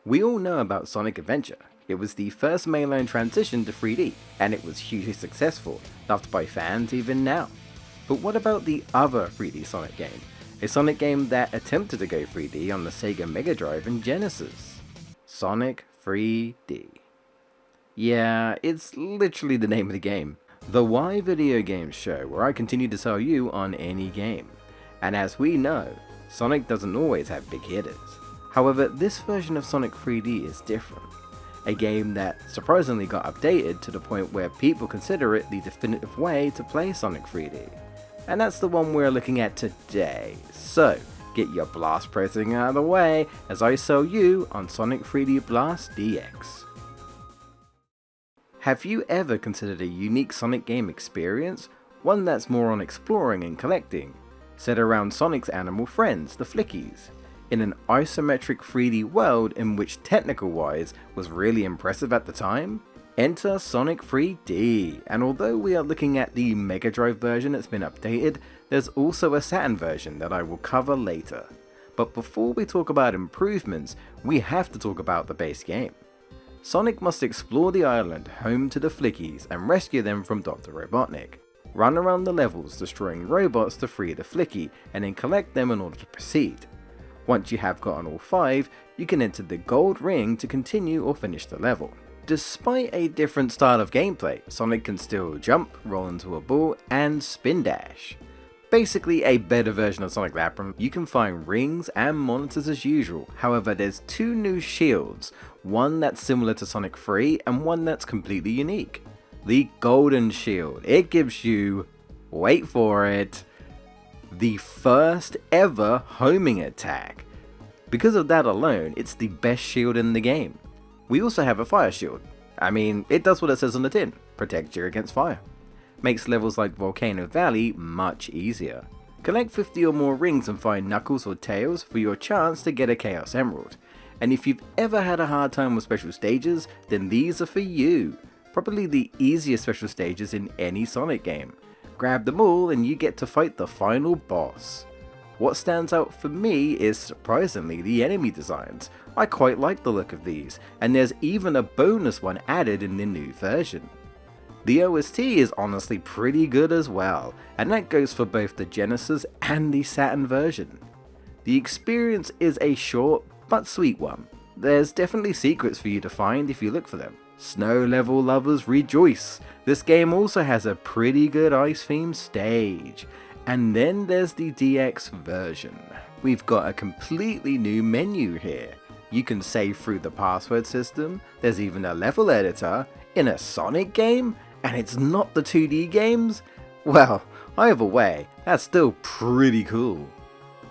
We all know about Sonic Adventure. It was the first mainline transition to 3D, and it was hugely successful, loved by fans even now. But what about the other 3D Sonic game? A Sonic game that attempted to go 3D on the Sega Mega Drive and Genesis. Sonic 3D. Yeah, it's literally the name of the game. The Why Video Games show where I continue to sell you on any game. And as we know, Sonic doesn't always have big hitters. However, this version of Sonic 3D is different. A game that surprisingly got updated to the point where people consider it the definitive way to play Sonic 3D. And that's the one we're looking at today. So, get your blast pressing out of the way as I sell you on Sonic 3D Blast DX. Have you ever considered a unique Sonic game experience? One that's more on exploring and collecting, set around Sonic's animal friends, the Flickies, in an isometric 3D world in which technical-wise was really impressive at the time? Enter Sonic 3D, and although we are looking at the Mega Drive version that's been updated, there's also a Saturn version that I will cover later. But before we talk about improvements, we have to talk about the base game. Sonic must explore the island home to the Flickies and rescue them from Dr. Robotnik. Run around the levels destroying robots to free the Flicky and then collect them in order to proceed. Once you have gotten all 5, you can enter the gold ring to continue or finish the level. Despite a different style of gameplay, Sonic can still jump, roll into a ball, and spin dash. Basically a better version of Sonic Labyrinth. You can find rings and monitors as usual, however there's 2 new shields, one that's similar to Sonic 3 and one that's completely unique. The Golden Shield, it gives you, wait for it, the first ever homing attack. Because of that alone, it's the best shield in the game. We also have a fire shield. I mean, it does what it says on the tin, protects you against fire. Makes levels like Volcano Valley much easier. Collect 50 or more rings and find Knuckles or Tails for your chance to get a Chaos Emerald. And if you've ever had a hard time with special stages, then these are for you. Probably the easiest special stages in any Sonic game. Grab them all and you get to fight the final boss. What stands out for me is surprisingly the enemy designs. I quite like the look of these, and there's even a bonus one added in the new version. The OST is honestly pretty good as well, and that goes for both the Genesis and the Saturn version. The experience is a short but sweet one. There's definitely secrets for you to find if you look for them. Snow level lovers rejoice! This game also has a pretty good ice themed stage. And then there's the DX version. We've got a completely new menu here. You can save through the password system, there's even a level editor, in a Sonic game, and it's not the 2D games? Well, either way, that's still pretty cool.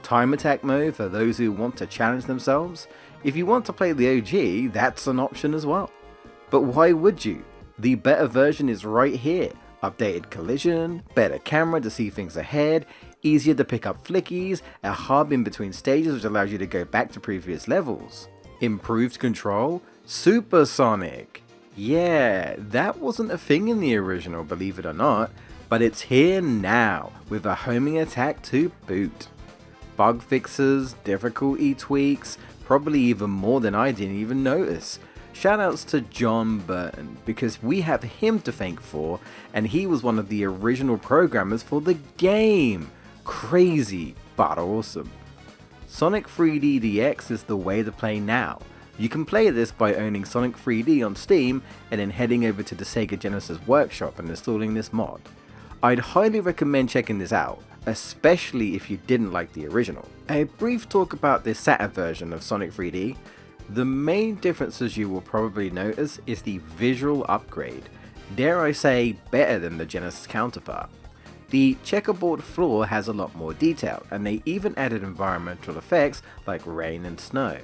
Time attack mode for those who want to challenge themselves. If you want to play the OG, that's an option as well. But why would you? The better version is right here. Updated collision, better camera to see things ahead, easier to pick up flickies, a hub in between stages which allows you to go back to previous levels. Improved control, supersonic. Yeah, that wasn't a thing in the original, believe it or not, but it's here now, with a homing attack to boot. Bug fixes, difficulty tweaks, probably even more than I didn't even notice. Shoutouts to John Burton, because we have him to thank for, and he was one of the original programmers for the game. Crazy, but awesome. Sonic 3D DX is the way to play now. You can play this by owning Sonic 3D on Steam and then heading over to the Sega Genesis workshop and installing this mod. I'd highly recommend checking this out, especially if you didn't like the original. A brief talk about this Saturn version of Sonic 3D. The main differences you will probably notice is the visual upgrade, dare I say better than the Genesis counterpart. The checkerboard floor has a lot more detail, and they even added environmental effects like rain and snow.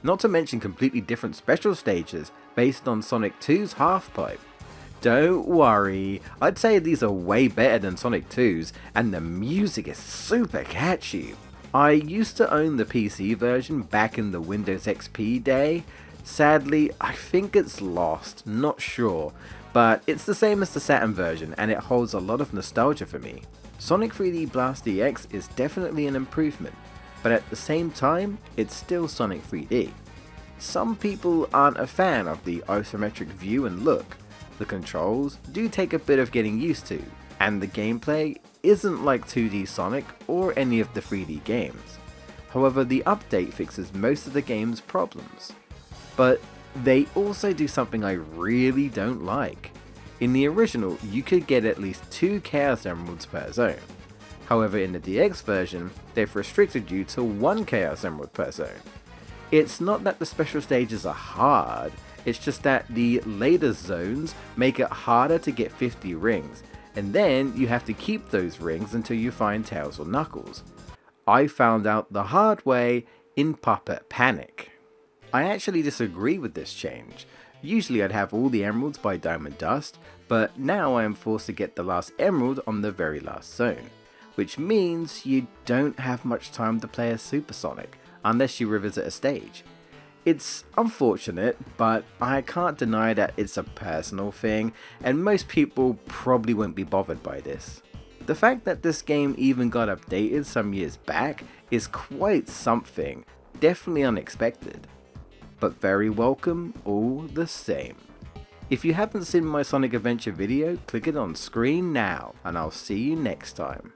Not to mention completely different special stages based on Sonic 2's half-pipe. Don't worry, I'd say these are way better than Sonic 2's, and the music is super catchy. I used to own the PC version back in the Windows XP day. Sadly, I think it's lost, not sure, but it's the same as the Saturn version and it holds a lot of nostalgia for me. Sonic 3D Blast DX is definitely an improvement, but at the same time, it's still Sonic 3D. Some people aren't a fan of the isometric view and look. The controls do take a bit of getting used to, and the gameplay isn't like 2D Sonic or any of the 3D games. However, the update fixes most of the game's problems. But they also do something I really don't like. In the original, you could get at least 2 Chaos Emeralds per zone. However, in the DX version, they've restricted you to 1 Chaos Emerald per zone. It's not that the special stages are hard, it's just that the later zones make it harder to get 50 rings, and then you have to keep those rings until you find Tails or Knuckles. I found out the hard way in Puppet Panic. I actually disagree with this change. Usually I'd have all the emeralds by Diamond Dust, but now I am forced to get the last emerald on the very last zone, which means you don't have much time to play as Super Sonic, unless you revisit a stage. It's unfortunate, but I can't deny that it's a personal thing, and most people probably won't be bothered by this. The fact that this game even got updated some years back is quite something, definitely unexpected, but very welcome all the same. If you haven't seen my Sonic Adventure video, click it on screen now, and I'll see you next time.